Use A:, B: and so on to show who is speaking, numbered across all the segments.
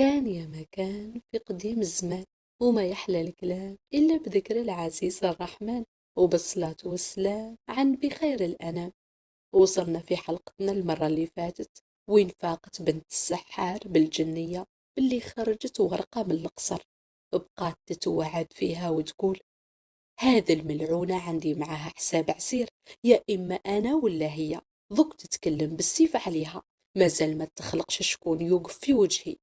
A: كان يا مكان في قديم الزمان، وما يحلى الكلام إلا بذكر العزيز الرحمن، وبالصلاة والسلام عن بخير الأنام. وصلنا في حلقتنا المرة اللي فاتت وين فاقت بنت السحار بالجنية اللي خرجت ورقة من القصر، بقات تتوعد فيها وتقول: هذه الملعونة عندي معاها حساب عسير، يا إما أنا ولا هي. ضك تتكلم بالسيف عليها، مازال ما تخلقش شكون يوقف في وجهي.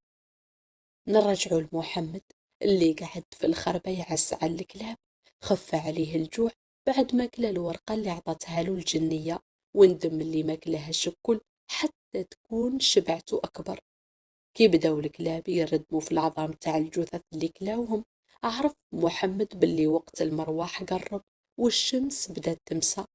A: نرجعوا لمحمد اللي قعد في الخربة يعس على الكلاب، خف عليه الجوع بعد ما كلا الورقة اللي عطتها له الجنية، وندم اللي ما كلاهاش الكل حتى تكون شبعته أكبر. كي بداو الكلاب يردموا في العظام تاع الجثث اللي كلاوهم، عرف محمد باللي وقت المروح قرب والشمس بدات تمسى.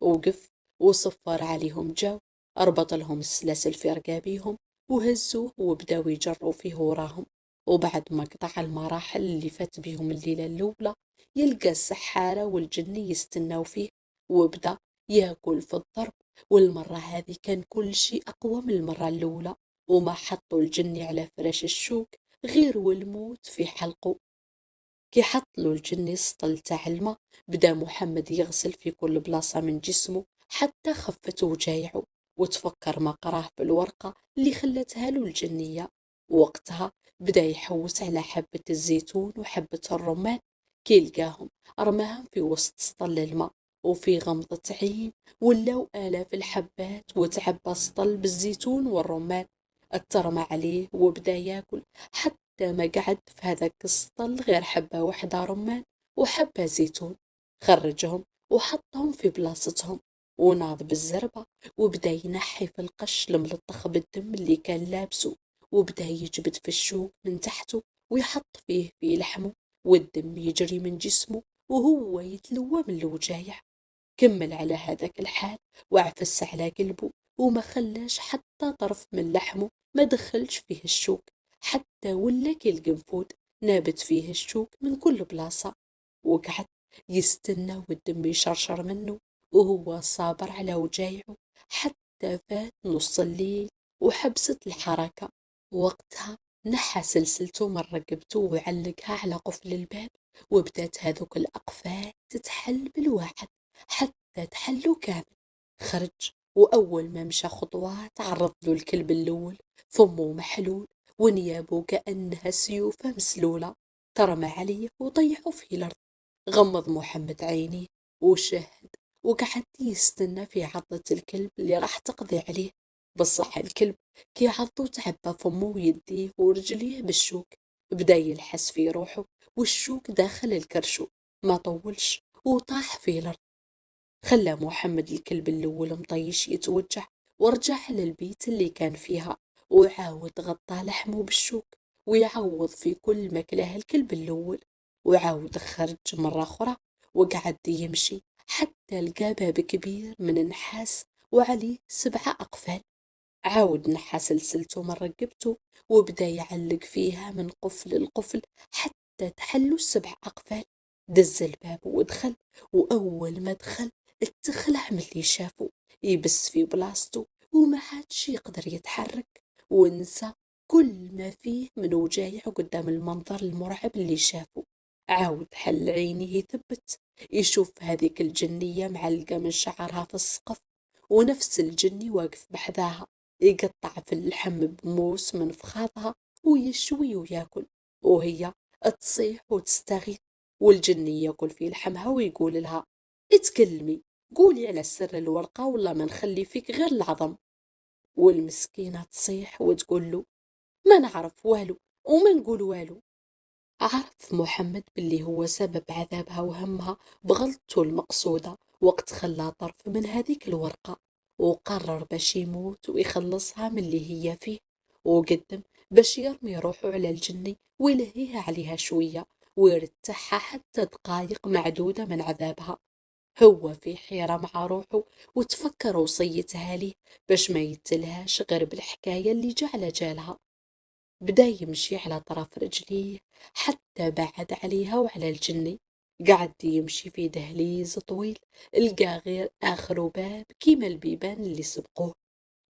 A: وقف وصفر عليهم جاو، أربط لهم السلاسل في رقابيهم وهزوه وبداو يجروا فيه وراهم. وبعد ما قطع المراحل اللي فات بيهم الليلة الأولى، يلقى السحارة والجن يستناو فيه، وبدأ ياكل في الضرب. والمرة هذه كان كل شيء أقوى من المرة الأولى، وما حطوا الجني على فراش الشوك غير والموت في حلقه. كي حط له الجني سطل تاع الماء، بدا محمد يغسل في كل بلاصة من جسمه حتى خفت وجايعه، وتفكر ما قراه في الورقة اللي خلتها له الجنية. ووقتها بدا يحوس على حبة الزيتون وحبة الرمان، كي لقاهم رماهم في وسط سطل الماء، وفي غمضة عين ولاو آلاف الحبات، وتعبى سطل بالزيتون والرمان. اترمى عليه وبدا ياكل حتى ما قعد في هذاك السطل غير حبة واحدة رمان وحبة زيتون. خرجهم وحطهم في بلاصتهم، وناض بالزربة وبدا ينحي في القش الملطخ بالدم اللي كان لابسه، وبدا يجبد في الشوك من تحته ويحط فيه في لحمه، والدم يجري من جسمه وهو يتلوى من الوجايع. كمل على هذاك الحال وعفس على قلبه، وما خلاش حتى طرف من لحمه ما دخلش فيه الشوك، حتى ولا كي القنفود نابت فيه الشوك من كل بلاصة. وقعد يستنى والدم يشرشر منه وهو صابر على وجايعه، حتى فات نص الليل وحبست الحركة. وقتها نحى سلسلته من رقبته وعلقها على قفل الباب، وبدات هذوك الأقفال تتحل بالواحد حتى تحلو كامل. خرج، وأول ما مشى خطوات عرض له الكلب الأول، فمه محلول ونيابه كأنها سيوفة مسلولة، ترمى عليه وطيحه في الأرض. غمض محمد عينيه وشهد، وقعد يستنى في عضة الكلب اللي راح تقضي عليه. بصح الكلب كي عضه تعبى فمه ويديه ورجليه بالشوك، بدا يلحس في روحه والشوك داخل الكرشو. ما طولش وطاح في الأرض. خلى محمد الكلب الأول مطيش يتوجع، ورجع للبيت اللي كان فيها، وعاود غطى لحمه بالشوك، ويعوض في كل مكله الكلب الأول. وعاود خرج مرة أخرى وقعد يمشي حتى لقى باب كبير من النحاس وعليه 7 أقفال. عاود نحى سلسلته من رقبته وبدا يعلق فيها من قفل لقفل حتى تحلوا ال7 أقفال. دز الباب ودخل، وأول ما دخل اتخلع من اللي شافه، يبس في بلاصته وما عادش يقدر يتحرك، ونسى كل ما فيه من وجايع قدام المنظر المرعب اللي شافه. عاود حل عينيه يثبت، يشوف هذيك الجنية معلقة من شعرها في السقف، ونفس الجني واقف بحذاها يقطع في اللحم بموس من فخاذها ويشوي وياكل، وهي تصيح وتستغيث. والجني ياكل في لحمها ويقول لها: اتكلمي، قولي على سر الورقة ولا ما نخلي فيك غير العظم. والمسكينة تصيح وتقول له: ما نعرف والو وما نقول والو. عرف محمد باللي هو سبب عذابها وهمها بغلطته المقصودة وقت خلى طرف من هذيك الورقة، وقرر باش يموت ويخلصها من اللي هي فيه. وقدم باش يرمي روحه على الجني ويلهيها عليها شوية ويرتاحها حتى دقايق معدودة من عذابها. هو في حيرة مع روحه، وتفكر وصيتها ليه باش ما يتلهاش غير بالحكاية اللي جالها. بدا يمشي على طرف رجليه حتى بعد عليها وعلى الجني. قعد يمشي في دهليز طويل، لقى غير آخر باب كيما البيبان اللي سبقوه.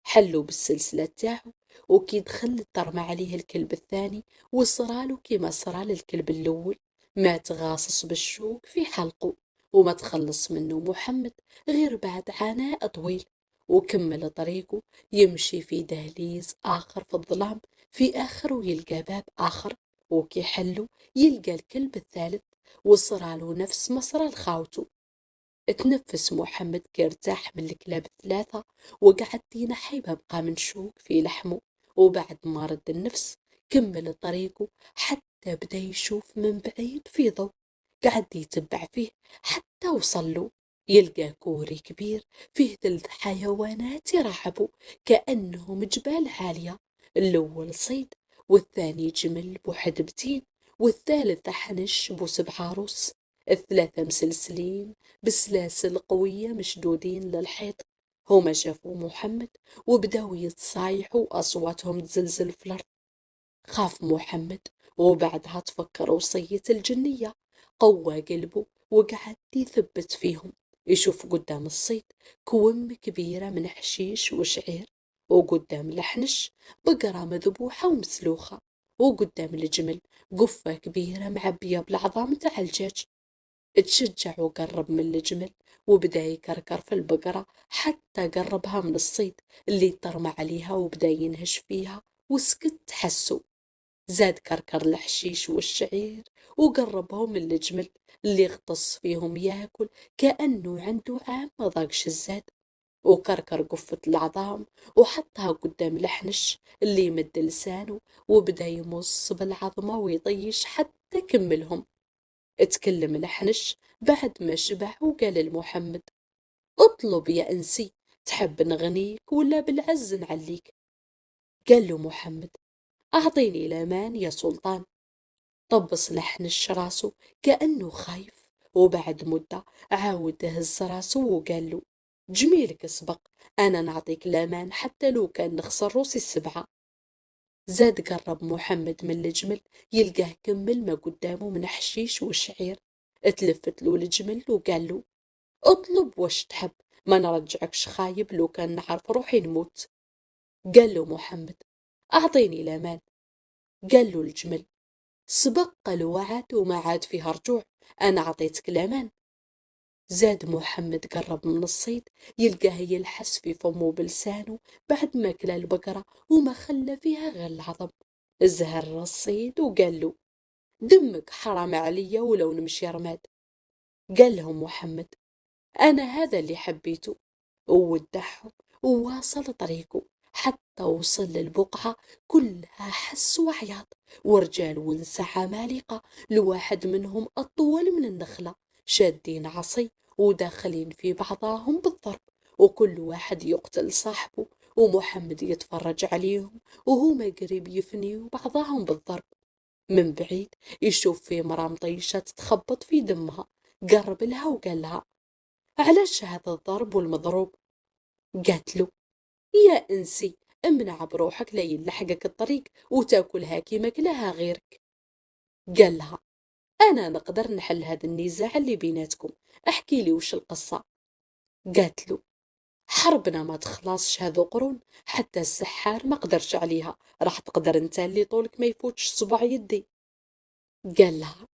A: حلو بالسلسلة تاعه وكي دخل ترمى عليه الكلب الثاني وصرالو كيما صرا للكلب الأول، مات غاصص بالشوك في حلقه، وما تخلص منه محمد غير بعد عناء طويل، وكمل طريقه يمشي في دهليز آخر في الظلام، في آخره يلقى باب آخر، وكي حلو يلقى الكلب الثالث، وصرالو نفس ما صرا لخاوته. اتنفس محمد كي ارتاح من الكلاب الثلاثة، وقعد ينحي بقى من شوك في لحمه، وبعد ما رد النفس كمل طريقه حتى بدأ يشوف من بعيد في ضوء، قعد يتبع فيه حتى وصله، يلقى كوري كبير فيه 3 حيوانات يرعبوا كأنهم جبال عالية، الأول صيد، والثاني جمل بو1 بتين، والثالث حنش بو7 روس، ال3 مسلسلين بسلاسل قوية مشدودين للحيط. هما شافوا محمد وبداوا يتصايحوا، أصواتهم تزلزل في الأرض. خاف محمد، وبعدها تفكر وصية الجنية، قوى قلبه وقعد يثبت فيهم، يشوف قدام الصيد كوم كبيرة من حشيش وشعير، وقدام الحنش بقرة مذبوحة ومسلوخة، وقدام الجمل قفة كبيرة معبية بالعظام تاع الدجاج. اتشجع وقرب من الجمل، وبدأ يكركر في البقرة حتى قربها من الصيد اللي ترمى عليها، وبدأ ينهش فيها وسكت حسه. زاد كركر الحشيش والشعير وقربهم من الجمل اللي اغتص فيهم ياكل كأنه عنده عام ما ضاقش الزاد، وكركر قفة العظام وحطها قدام الحنش اللي مد لسانه، وبدأ يمص بالعظمة ويطيش حتى كملهم. اتكلم الحنش بعد ما شبع وقال لمحمد: اطلب يا انسي، تحب نغنيك ولا بالعز نعليك؟ قال له محمد: اعطيني الامان يا سلطان. طبس الحنش راسه كأنه خايف، وبعد مدة عاود هز راسه وقال له: جميلك سبق، انا نعطيك الامان حتى لو كان نخسر روسي ال7. زاد قرب محمد من الجمل، يلقاه كمل ما قدامه من حشيش وشعير. اتلفت له الجمل وقال له: اطلب وش تحب، ما نرجعكش خايب، لو كان نعرف روحي نموت. قال له محمد: اعطيني الامان. قال له الجمل: سبق الوعد وما عاد فيها رجوع، انا اعطيتك الامان. زاد محمد قرب من الصيد، يلقاه يلحس في فمه بلسانه بعد ما كلا البقرة وما خلى فيها غير العظم. زهر الصيد وقال له: دمك حرام عليا ولو نمشي رماد. قال لهم محمد: أنا هذا اللي حبيته. وودعهم وواصل طريقه حتى وصل للبقعة كلها حس وعياط، ورجال ونساء عمالقة، لواحد منهم أطول من النخلة، شادين عصي وداخلين في بعضهم بالضرب، وكل واحد يقتل صاحبه، ومحمد يتفرج عليهم وهما قريب يفنيوا بعضهم بالضرب. من بعيد يشوف في مرأة مطيشة تتخبط في دمها، قرب لها وقال لها: علاش هذا الضرب والمضروب؟ قالت له: يا انسي، امنع بروحك لا يلحقك الطريق وتاكلها كيما كلها غيرك. قال لها: انا نقدر نحل هذا النزاع اللي بيناتكم، احكي لي وش القصة. قالت له: حربنا ما تخلصش هذو قرون، حتى السحار ما قدرش عليها، راح تقدر انت اللي طولك ما يفوتش صبع يدي. قال لها: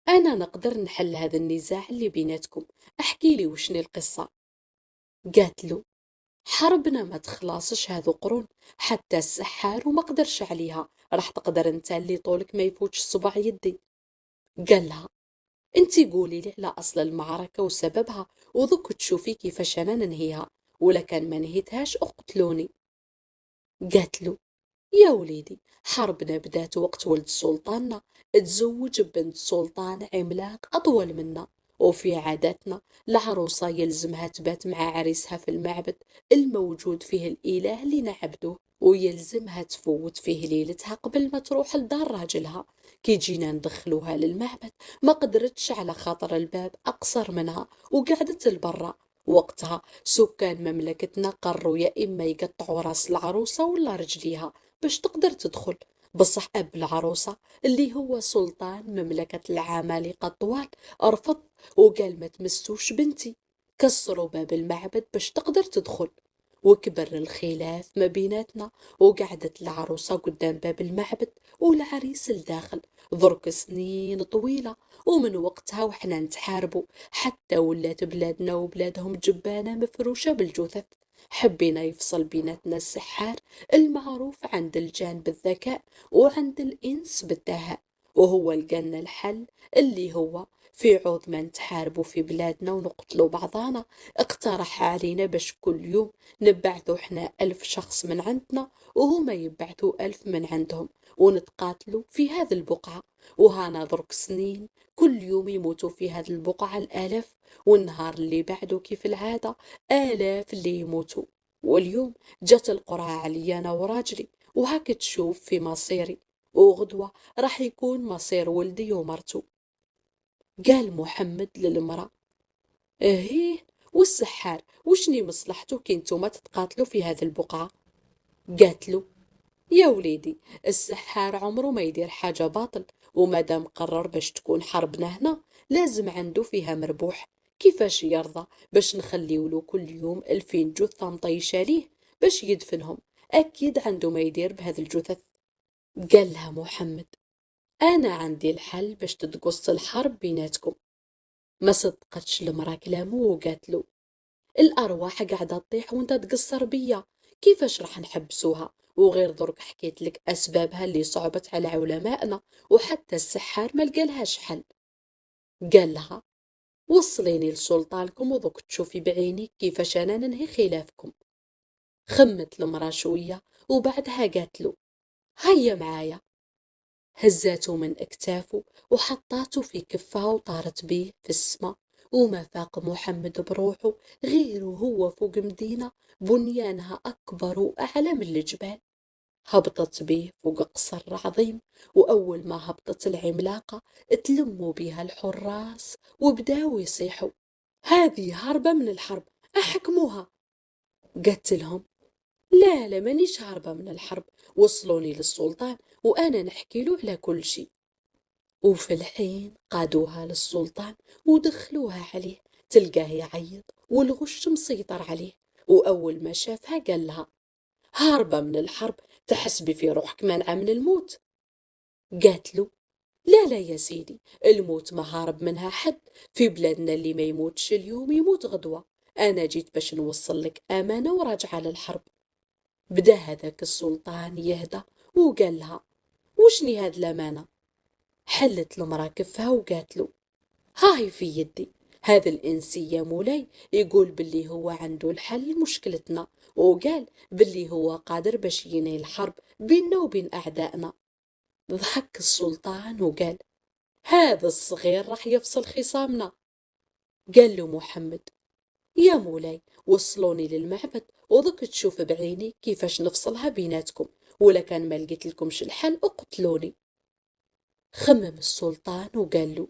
A: انا نقدر نحل هذا النزاع اللي بيناتكم، احكي لي وشني القصة. قالت له: حربنا ما تخلصش هذو قرون، حتى السحار وما قدرش عليها، راح تقدر انت اللي طولك ما يفوتش صبع يدي. قال لها: انتي قولي لي على اصل المعركة وسببها، وذوك تشوفي كيفاش انا ننهيها، ولا كان ما نهيتهاش اقتلوني. قالت له: يا وليدي، حربنا بدات وقت ولد سلطاننا تزوج بنت سلطان عملاق أطول منا، وفي عاداتنا العروسة يلزمها تبات مع عريسها في المعبد الموجود فيه الإله اللي نعبده، ويلزمها تفوت فيه ليلتها قبل ما تروح لدار راجلها. كي جينا ندخلوها للمعبد ما قدرتش على خاطر الباب أقصر منها وقعدت لبرا. وقتها سكان مملكتنا قرروا يا إما يقطعوا راس العروسة ولا رجليها باش تقدر تدخل، بصح أب العروسة اللي هو سلطان مملكة العمالقة الطوال أرفض وقال: ما تمسوش بنتي. كسروا باب المعبد باش تقدر تدخل، وكبر الخلاف ما بيناتنا، وقعدت العروسة قدام باب المعبد والعريس الداخل. ضرك سنين طويلة، ومن وقتها وحنا نتحاربوا، حتى ولات بلادنا وبلادهم جبانة مفروشة بالجثث. حبينا يفصل بيناتنا السحار المعروف عند الجان بالذكاء وعند الإنس بالدهاء، وهو لقالنا الحل اللي هو في عوض ما نتحاربوا في بلادنا ونقتلوا بعضانا، اقترح علينا باش كل يوم نبعثوا احنا 1000 شخص من عندنا وهما يبعثوا 1000 من عندهم، ونتقاتلوا في هذه البقعة. وهانا درك سنين كل يوم يموتوا في هذه البقعة الآلاف، والنهار اللي بعده كيف العادة آلاف اللي يموتوا. واليوم جات القرعة علي أنا وراجلي، وهاك تشوف في مصيري، وغدوة راح يكون مصير ولدي ومرته. قال محمد للمرأة: ايه، والسحار وشني مصلحته كي نتوما تتقاتلوا في هذه البقعة؟ قالت له: يا وليدي، السحار عمره ما يدير حاجة باطل، ومادام قرر باش تكون حربنا هنا لازم عنده فيها مربوح. كيفاش يرضى باش نخليولو كل يوم 2000 جثة مطيشة ليه باش يدفنهم؟ أكيد عنده ما يدير بهذه الجثث. قال لها محمد: أنا عندي الحل باش تتقص الحرب بيناتكم. ما صدقتش المرا كلامه وقالت له: الأرواح قاعدة تطيح وانت تقصر بيا، كيفاش راح نحبسوها؟ وغير درك حكيت لك أسبابها اللي صعبت على علمائنا، وحتى السحار ما لقالهاش حل. قال لها: وصليني لسلطانكم وضوك تشوفي بعينيك كيفاش أنا ننهي خلافكم. خمت المرا شوية وبعدها قالت له: هيا معايا. هزاته من اكتافه وحطاته في كفها وطارت بيه في السما، وما فاق محمد بروحه غير وهو فوق مدينة بنيانها أكبر وأعلى من الجبال. هبطت بيه فوق قصر عظيم، وأول ما هبطت العملاقة تلموا بها الحراس وبداوا يصيحوا: هذه هربة من الحرب، أحكموها. قلت لهم: لا لا، مانيش هاربة من الحرب، وصلوني للسلطان وأنا نحكي له على كل شيء. وفي الحين قادوها للسلطان ودخلوها عليه، تلقاه يعيط والغش مسيطر عليه. وأول ما شافها قال لها: هاربة من الحرب؟ تحسبي في روحك مانعة من الموت؟ قالت له: لا لا يا سيدي، الموت ما هارب منها حد، في بلادنا اللي ما يموتش اليوم يموت غدوة. أنا جيت باش نوصل لك أمانة وراجعة للحرب. بدا هذاك السلطان يهدى وقال لها: وشني هاد الأمانة؟ حلت المرا كفها وقالت له: هاي في يدي، هذا الإنسي يا مولاي يقول باللي هو عنده الحل لمشكلتنا، وقال باللي هو قادر باش ينهي الحرب بيننا وبين أعدائنا. ضحك السلطان وقال: هذا الصغير راح يفصل خصامنا. قال له محمد: يا مولاي، وصلوني للمعبد وضك تشوف بعيني كيفاش نفصلها بيناتكم، ولا كان ما لقيت لكمش الحل اقتلوني. خمم السلطان وقال له: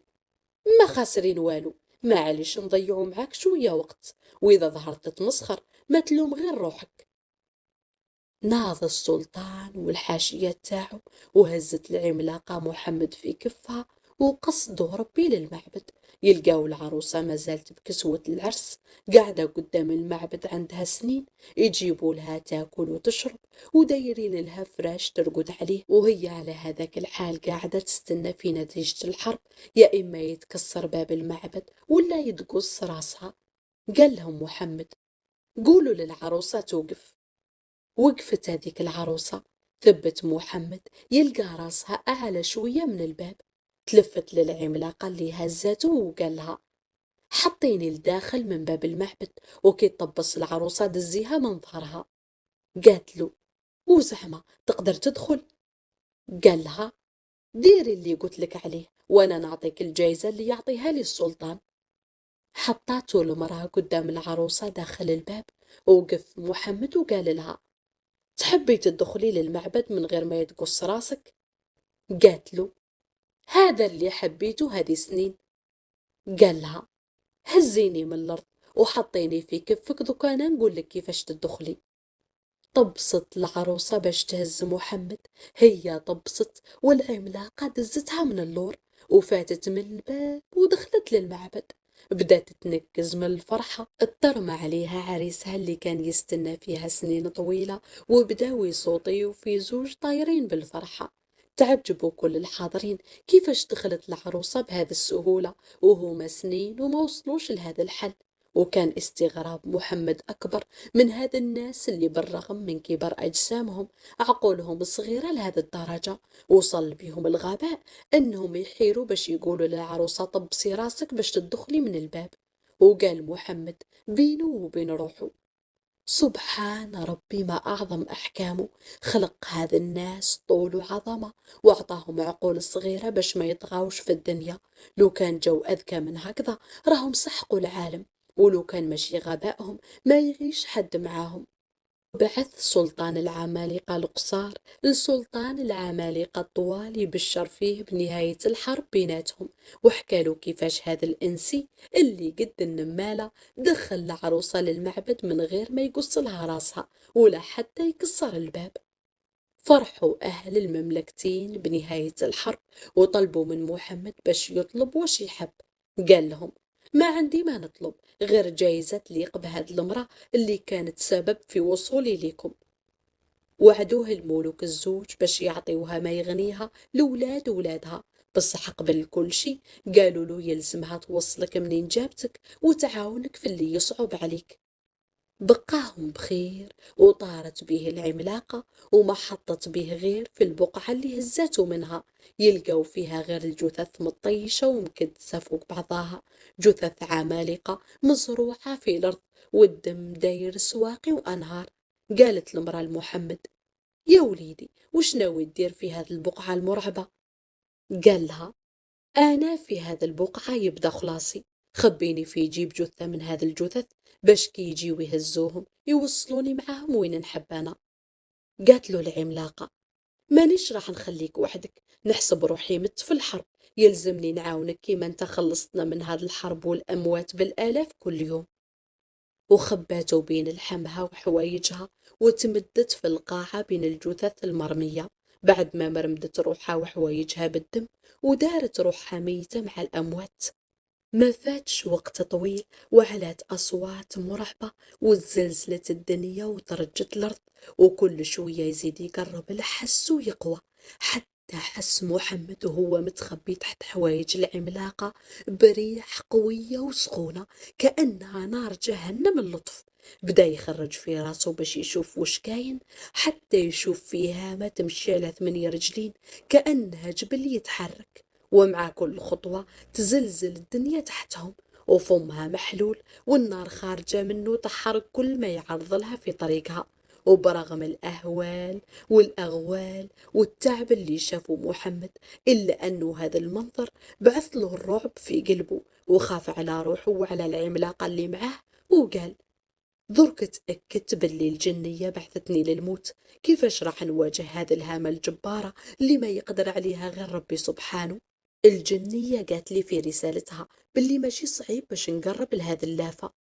A: ما خاسرين والو، معليش نضيعوا معاك شوية وقت، وإذا ظهرت تتمسخر ما تلوم غير روحك. ناض السلطان والحاشية تاعو وهزت العملاقة محمد في كفها، وقصدوا ربي للمعبد. يلقاو العروسة ما زالت بكسوة العرس قاعدة قدام المعبد عندها سنين، يجيبوا لها تاكل وتشرب ودايرين لها فراش ترقد عليه، وهي على هذاك الحال قاعدة تستنى في نتيجة الحرب، يا إما يتكسر باب المعبد ولا يتقص راسها. قال لهم محمد: قولوا للعروسة توقف. وقفت هذيك العروسة، ثبت محمد يلقى راسها أعلى شوية من الباب. تلفت للعملاقة اللي هزته وقال لها: حطيني الداخل من باب المعبد، وكي تطبس العروسة دزيها من ظهرها. قالت له: وزعما تقدر تدخل؟ قال لها: ديري اللي قلت لك عليه وانا نعطيك الجايزة اللي يعطيها لي السلطان. حطاته المرأة قدام العروسة داخل الباب، ووقف محمد وقال لها: تحبي تدخلي للمعبد من غير ما يتقص راسك؟ قالت له: هذا اللي حبيته هذه سنين. قال لها: هزيني من الأرض وحطيني في كفك دوكا أنا نقول لك كيفاش تدخلي. طبست العروسة باش تهز محمد، هي طبست والعملاقة دزتها من اللور وفاتت من الباب ودخلت للمعبد. بدات تنكز من الفرحة، اترمى عليها عريسها اللي كان يستنى فيها سنين طويلة، وبداو يصوتيو في زوج طايرين بالفرحة. تعجبوا كل الحاضرين كيفاش دخلت العروسة بهذه السهولة وهما سنين وما وصلوش لهذا الحل. وكان استغراب محمد أكبر من هذا الناس اللي بالرغم من كبر أجسامهم عقولهم صغيرة لهذه الدرجة. وصل بهم الغباء أنهم يحيروا باش يقولوا للعروسة طبسي راسك باش تدخلي من الباب. وقال محمد بينه وبين روحه: سبحان ربي ما أعظم أحكامه، خلق هذا الناس طول وعظمة، وأعطاهم عقول صغيرة باش ما يطغاوش في الدنيا. لو كان جو أذكى من هكذا راهم سحقوا العالم، ولو كان ماشي غبائهم ما يعيش حد معاهم. بعث سلطان العمالقة القصار لسلطان العمالقة الطوال يبشر فيه بنهاية الحرب بيناتهم، وحكاله كيفاش هذا الإنسي اللي قد النمالة دخل العروسة للمعبد من غير ما يقص لها راسها ولا حتى يكسر الباب. فرحوا أهل المملكتين بنهاية الحرب، وطلبوا من محمد باش يطلب وش يحب. قال لهم: ما عندي ما نطلب غير جايزة تليق بهاد المرأة اللي كانت سبب في وصولي لكم. وعدوه الملوك الزوج باش يعطيوها ما يغنيها لولاد ولادها، بصح قبل كل شي قالوا له يلزمها توصلك منين جابتك وتعاونك في اللي يصعب عليك. بقاهم بخير، وطارت به العملاقة وما حطت به غير في البقعة اللي هزته منها، يلقوا فيها غير الجثث مطيشة ومكدسة فوق بعضها، جثث عمالقة مزروعة في الأرض، والدم داير سواقي وأنهار. قالت المرأة لمحمد: يا وليدي وش ناوي تدير في هذه البقعة المرعبة؟ قال لها: أنا في هذا البقعة يبدأ خلاصي، خبيني في جيب جثة من هذا الجثث باش كي يجيو يهزوهم يوصلوني معاهم وين نحب أنا. قالت له العملاقة: مانيش راح نخليك وحدك، نحسب روحي مت في الحرب، يلزمني نعاونك كيما انت خلصتنا من هذا الحرب والأموات بالآلاف كل يوم. وخباته بين الحمها وحوايجها، وتمدت في القاعة بين الجثث المرمية، بعد ما مرمدت روحها وحوايجها بالدم ودارت روحها ميتة مع الأموات. ما فاتش وقت طويل وعلات أصوات مرعبة، وزلزلت الدنيا وترجت الأرض، وكل شوية يزيد يقرب الحس ويقوى، حتى حس محمد وهو متخبي تحت حوايج العملاقة بريح قوية وسخونة كأنها نار جهنم اللطف. بدأ يخرج في راسه باش يشوف وش كاين، حتى يشوف فيها ما تمشي على 8 رجلين كأنها جبل يتحرك، ومع كل خطوة تزلزل الدنيا تحتهم، وفمها محلول والنار خارجة منه تحرق كل ما يعرض لها في طريقها. وبرغم الأهوال والأغوال والتعب اللي شافه محمد، إلا أنه هذا المنظر بعث له الرعب في قلبه، وخاف على روحه وعلى العملاقة اللي معاه، وقال: درك تأكدت باللي الجنية بعثتني للموت، كيفاش راح نواجه هذه الهامة الجبارة اللي ما يقدر عليها غير ربي سبحانه. الجنية قالت لي في رسالتها باللي ماشي صعيب باش نقرب لهذه اللافة.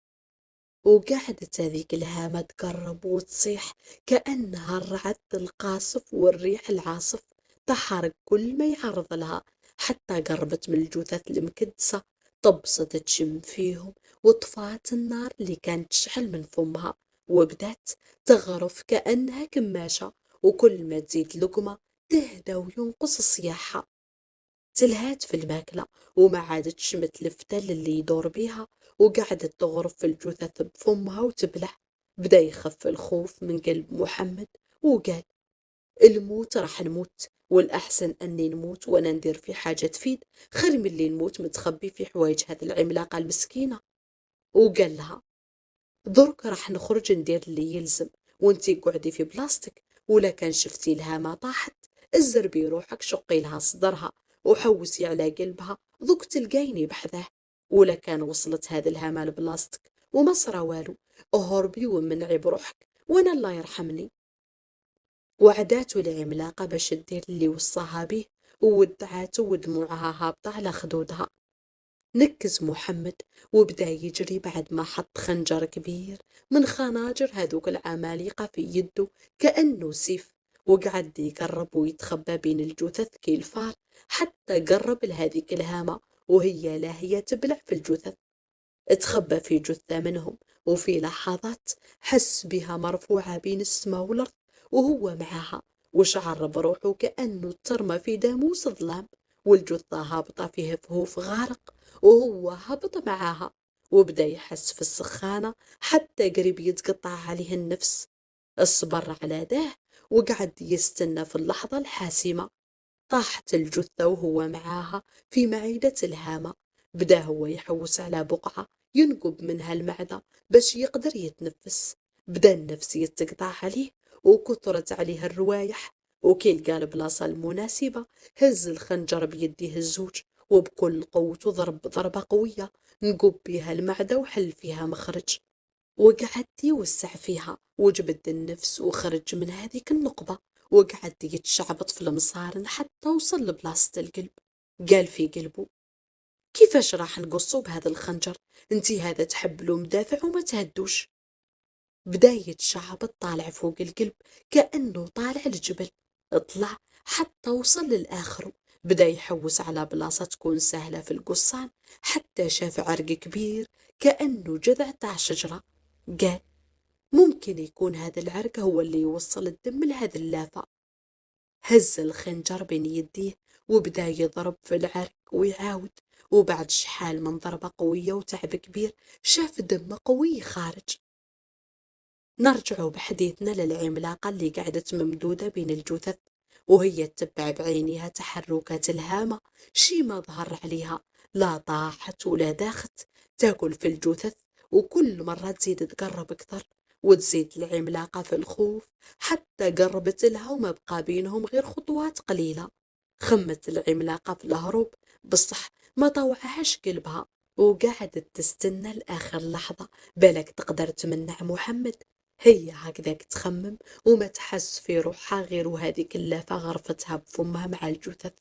A: وقعدت هذيك الهامة تقرب وتصيح كأنها الرعد القاصف والريح العاصف، تحرق كل ما يعرض لها، حتى قربت من الجثث المكدسة، طبست تشم فيهم، وطفات النار اللي كانت تشعل من فمها، وبدات تغرف كأنها كماشة، وكل ما تزيد لقمة تهدى وينقص صياحها. تلهات في الماكلة وما عادتش مثل الفتل اللي يدور بيها، وقعدت تغرف في الجثث بفمها وتبلع. بدأ يخف الخوف من قلب محمد، وقال: الموت راح نموت، والأحسن أني نموت وأنا ندير في حاجة تفيد، خير من اللي نموت متخبي في حوايج هذه العملاقة المسكينة. وقال لها: درك راح نخرج ندير اللي يلزم، وانتي قعدي في بلاصتك، ولا كان شفتي لها ما طاحت ازربي روحك شقي لها صدرها وحوسي على قلبها ذوك تلقيني بحذاه، ولا كان وصلت هذه الهامة لبلاصتك وما صرا والو، اهربي ومنعي بروحك وانا الله يرحمني. وعداته العملاقة باش تدير اللي وصاها به، وودعاته ودموعها هابطة على خدودها. نكز محمد وبدا يجري بعد ما حط خنجر كبير من خناجر هذوك العمالقة في يده كأنه سيف، وقعد يقرب ويتخبى بين الجثث كي الفار، حتى قرب لهذيك الهامة وهي لاهية تبلع في الجثث. اتخبى في جثة منهم، وفي لحظات حس بها مرفوعة بين السماء والأرض وهو معها، وشعر بروحه كأنه ترمى في داموس ظلام، والجثة هابطة في هفهوف غارق وهو هبط معاها، وبدأ يحس في السخانة حتى قريب يتقطع عليه النفس. اصبر على ده وقعد يستنى في اللحظة الحاسمة. طاحت الجثة وهو معاها في معدة الهامة. بدأ هو يحوس على بقعة ينقب منها المعدة باش يقدر يتنفس. بدأ النفس يتقطع عليه وكثرت عليه الروايح، وكي لقى البلاصة المناسبة هز الخنجر بيديه الزوج، وبكل قوته ضرب ضربة قوية نقب بها المعدة وحل فيها مخرج، وقعد يوسع فيها وجبد النفس وخرج من هذيك النقبة، وقعد يتشعبط في المصارن حتى وصل لبلاصة القلب. قال في قلبه: كيفاش راح نقصه بهذا الخنجر؟ انتي هذا تحب له مدافع وما تهدوش. بدا يتشعبط طالع فوق القلب كأنه طالع الجبل. اطلع حتى وصل للآخر. بدا يحوس على بلاصة تكون سهلة في القصان حتى شاف عرق كبير كأنه جذع تاع شجرة. قال: ممكن يكون هذا العرق هو اللي يوصل الدم لهذه اللافة. هز الخنجر بين يديه وبدأ يضرب في العرق ويعاود، وبعد شحال من ضربة قوية وتعب كبير شاف دم قوي خارج. نرجع بحديثنا للعملاقة اللي قعدت ممدودة بين الجثث، وهي تتبع بعينها تحركات الهامة، شي ما ظهر عليها، لا طاحت ولا داخت، تاكل في الجثث، وكل مرة تزيد تقرب أكثر، وتزيد العملاقة في الخوف حتى قربت لها وما بقى بينهم غير خطوات قليلة. خمت العملاقة في الهروب، بصح ما طوعهاش قلبها، وقعدت تستنى لآخر لحظة بالك تقدر تمنع محمد. هي هكذاك تخمم وما تحس في روحها غير وهذيك اللافة غرفتها بفمها مع الجثث،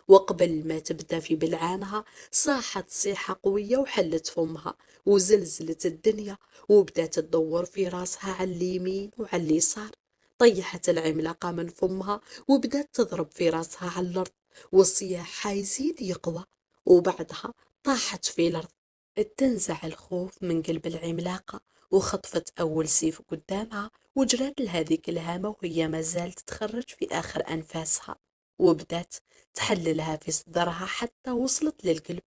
A: وقبل ما تبدأ في بلعانها صاحت صيحة قوية وحلت فمها وزلزلت الدنيا، وبدأت تدور في راسها على اليمين وعلى اليسار. طيحت العملاقة من فمها وبدأت تضرب في راسها على الأرض، والصياح يزيد يقوى، وبعدها طاحت في الأرض. تنزع الخوف من قلب العملاقة، وخطفت أول سيف قدامها وجرت لهذيك الهامة وهي ما زالت تخرج في آخر أنفاسها، وبدات تحللها في صدرها حتى وصلت للقلب.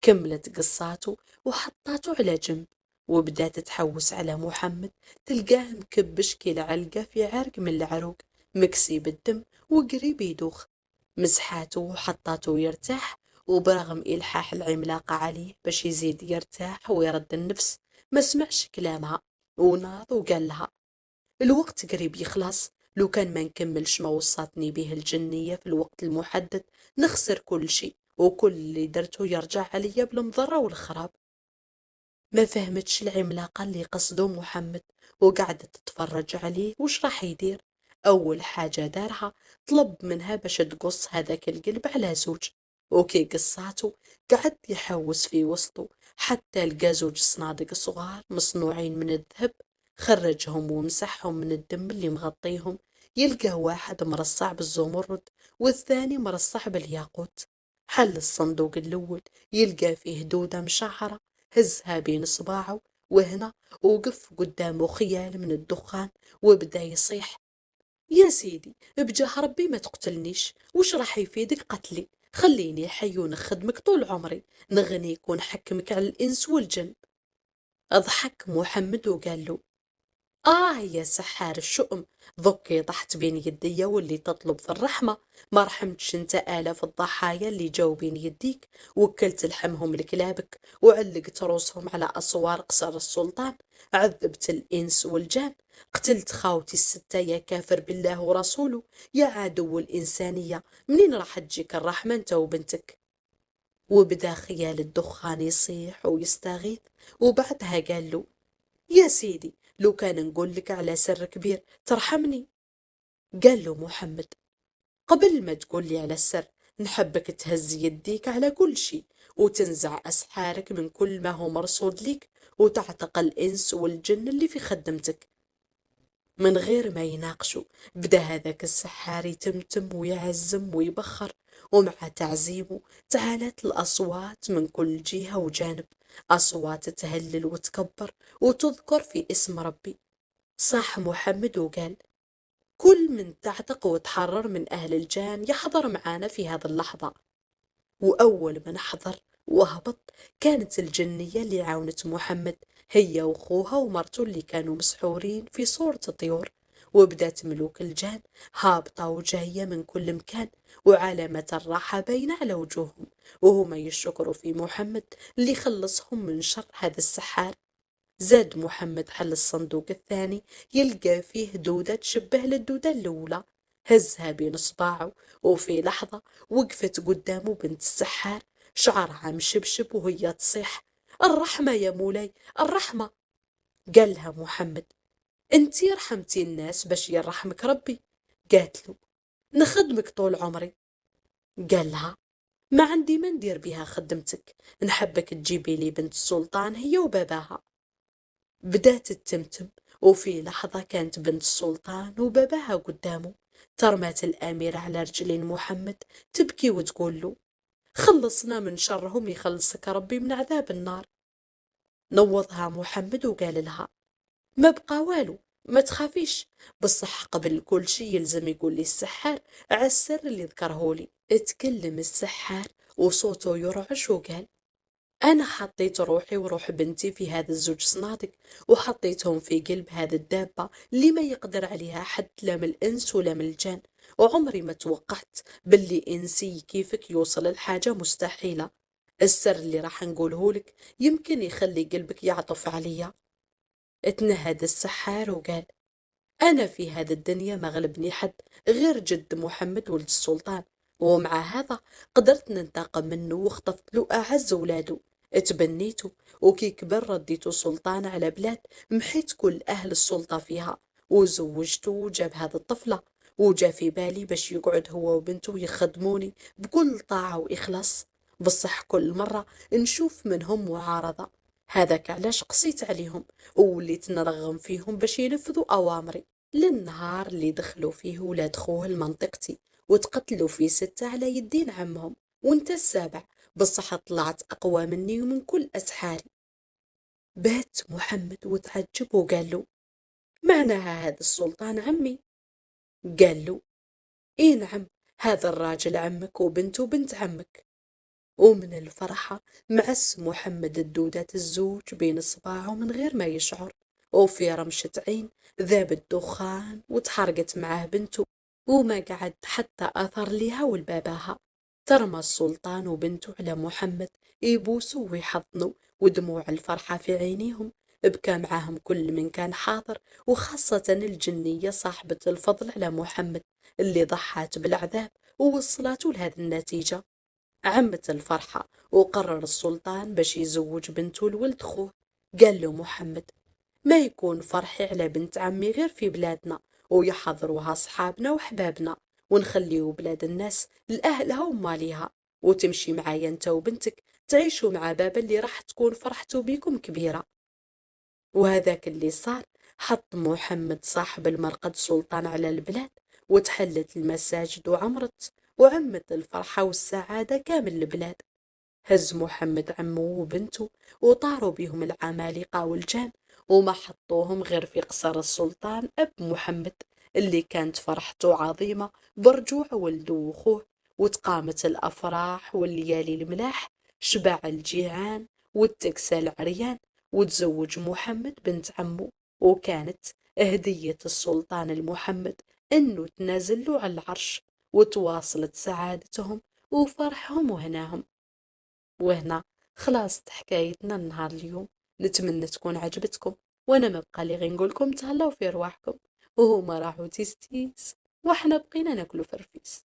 A: كملت قصاته وحطاته على جنب، وبدات تحوس على محمد، تلقاه مكبش كي العلقة في عرق من العروق، مكسي بالدم وقريب يدوخ. مسحاته وحطاته يرتاح، وبرغم إلحاح العملاقة عليه باش يزيد يرتاح ويرد النفس ما سمعش كلامها، وناض وقال لها: الوقت قريب يخلص، لو كان ما نكملش ما وصاتني به الجنية في الوقت المحدد نخسر كل شيء، وكل اللي درته يرجع عليا بالمضرة والخراب. ما فهمتش العملاقة اللي قصده محمد، وقعدت تتفرج عليه وش راح يدير. أول حاجة دارها طلب منها باش تقص هذاك القلب على زوج، وكي قصاته قعد يحوس في وسطه حتى لقى زوج صنادق صغار مصنوعين من الذهب، خرجهم ومسحهم من الدم اللي مغطيهم. يلقى واحد مرصع بالزمرد والثاني مرصع بالياقوت. حل الصندوق الأول يلقى فيه دودة مشعرة، هزها بين صباعه، وهنا وقف قدامه خيال من الدخان وبدأ يصيح: يا سيدي بجاه ربي ما تقتلنيش، وش راح يفيدك قتلي؟ خليني حي ونخدمك طول عمري، نغنيك ونحكمك على الإنس والجن. أضحك محمد وقال له: يا سحار الشؤم، ذكي طحت بين يدي واللي تطلب في الرحمة، ما رحمتش انت آلاف الضحايا اللي جاو بين يديك، وكلت لحمهم لكلابك وعلقت روسهم على أسوار قصر السلطان، عذبت الإنس والجان، قتلت خاوتي الستة يا كافر بالله ورسوله، يا عدو الإنسانية، منين راح تجيك الرحمة انت وبنتك؟ وبدا خيال الدخان يصيح ويستغيث، وبعدها قال له: يا سيدي لو كان نقول لك على سر كبير ترحمني. قال له محمد: قبل ما تقول لي على السر نحبك تهز يديك على كل شيء، وتنزع أسحارك من كل ما هو مرصود لك، وتعتق الإنس والجن اللي في خدمتك. من غير ما يناقشوا بدأ هذاك السحار يتمتم ويعزم ويبخر، ومع تعزيمه تعالت الأصوات من كل جهة وجانب، أصوات تهلل وتكبر وتذكر في اسم ربي. صاح محمد وقال: كل من تعتق وتحرر من أهل الجان يحضر معانا في هذه اللحظة. وأول من حضر وهبط كانت الجنية اللي عاونت محمد، هي وأخوها ومرته اللي كانوا مسحورين في صورة طيور. وبدات ملوك الجان هابطة وجاية من كل مكان، وعلامة الراحة باينة على وجوههم، وهما يشكروا في محمد اللي خلصهم من شر هذا السحار. زاد محمد حل الصندوق الثاني، يلقى فيه دودة تشبه للدودة الأولى. هزها بين صباعه، وفي لحظة وقفت قدامه بنت السحار، شعرها مشبشب وهي تصيح: الرحمة يا مولاي، الرحمة. قالها محمد: انتي رحمتي الناس باش يرحمك ربي. قالت له: نخدمك طول عمري. قالها: ما عندي ما ندير بها خدمتك، نحبك تجيبي لي بنت السلطان هي وباباها. بدات التمتم، وفي لحظة كانت بنت السلطان وباباها قدامه. ترمات الأميرة على رجلين محمد تبكي وتقول له: خلصنا من شرهم، يخلصك ربي من عذاب النار. نوضها محمد وقال لها: ما بقى والو، ما تخافيش، بصح قبل كل شي يلزم يقول لي السحار على السر اللي ذكرهولي. اتكلم السحار وصوته يرعش وقال: أنا حطيت روحي وروح بنتي في هذا الزوج صنادق، وحطيتهم في قلب هذا الدابة اللي ما يقدر عليها حد، لا من الإنس ولا من الجان. وعمري ما توقعت باللي إنسي كيفك يوصل الحاجة مستحيلة. السر اللي راح نقوله لك يمكن يخلي قلبك يعطف عليا. اتنهد السحار وقال: أنا في هذا الدنيا ما غلبني حد غير جد محمد ولد السلطان، ومع هذا قدرت ننتقم منه واخطفت له أعز ولاده. اتبنيته، وكي كبر رديته سلطان على بلاد محيت كل أهل السلطة فيها، وزوجته وجاب هذه الطفلة. وجا في بالي باش يقعد هو وبنته يخدموني بكل طاعة وإخلاص، بصح كل مرة نشوف منهم معارضة. هذاك علاش قسيت عليهم ووليت نرغم فيهم باش ينفذوا أوامري. للنهار اللي دخلوا فيه ولاد خوه لمنطقتي وتقتلوا فيه 6 على يدين عمهم، وانت السابع، بصح طلعت أقوى مني ومن كل أسحاري. بات محمد وتعجب وقال له: معناها هذا السلطان عمي؟ قال له: اي نعم، هذا الراجل عمك وبنته بنت عمك. ومن الفرحة معس محمد الدودة الزوج بين صباعه من غير ما يشعر، وفي رمشة عين ذاب الدخان وتحرقت معاه بنته، وما قعد حتى أثر لها ولباباها. ترمى السلطان وبنته على محمد يبوسوا ويحضنوا، ودموع الفرحة في عينيهم. بكى معاهم كل من كان حاضر، وخاصة الجنية صاحبة الفضل على محمد اللي ضحت بالعذاب ووصلته لهذه النتيجة. عمت الفرحة، وقرر السلطان باش يزوج بنته لولد خوه. قال له محمد: ما يكون فرحي على بنت عمي غير في بلادنا، ويحضروها صحابنا وحبابنا، ونخليو بلاد الناس لأهلها وماليها، وتمشي معايا انت وبنتك تعيشوا مع بابا اللي راح تكون فرحته بيكم كبيرة. وهذاك اللي صار، حط محمد صاحب المرقد سلطان على البلاد، وتحلت المساجد وعمرت، وعمت الفرحة والسعادة كامل البلاد. هز محمد عمه وبنته وطاروا بهم العمالقة والجان، وما حطوهم غير في قصر السلطان أب محمد اللي كانت فرحته عظيمة برجوع ولده وأخوه. وتقامت الأفراح والليالي الملاح، شبع الجيعان والتكسى العريان، وتزوج محمد بنت عمه. وكانت هدية السلطان المحمد أنه تنازل له على العرش، وتواصلت سعادتهم وفرحهم وهناهم. وهنا خلاص حكايتنا النهار اليوم، نتمنى تكون عجبتكم، وانا ما بقى لي غير نقولكم تهلاو في رواحكم، وهما راحوا تيس تيس، واحنا بقينا ناكلوا فرفيس.